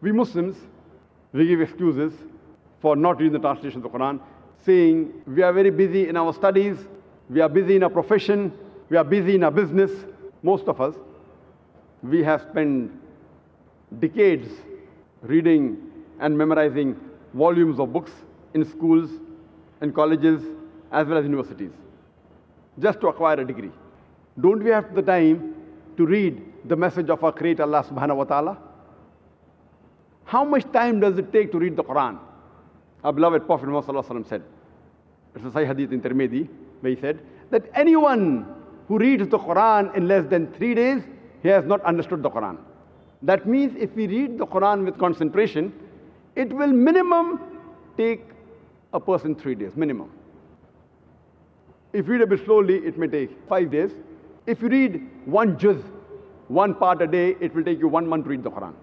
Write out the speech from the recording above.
We Muslims, we give excuses for not reading the translation of the Quran, saying we are very busy in our studies, we are busy in our profession, we are busy in our business. Most of us, we have spent decades reading and memorizing volumes of books in schools and colleges as well as universities, just to acquire a degree. Don't we have the time to read the message of our Creator Allah subhanahu wa ta'ala? How much time does it take to read the Quran? Our beloved Prophet Muhammad sallallahu alaihi wasallam said, it's a Sahih Hadith in Tirmidhi, where he said that anyone who reads the Quran in less than 3 days, he has not understood the Quran. That means if we read the Quran with concentration, it will minimum take a person 3 days, minimum. If you read a bit slowly, it may take 5 days. If you read one juz, one part a day, it will take you 1 month to read the Quran.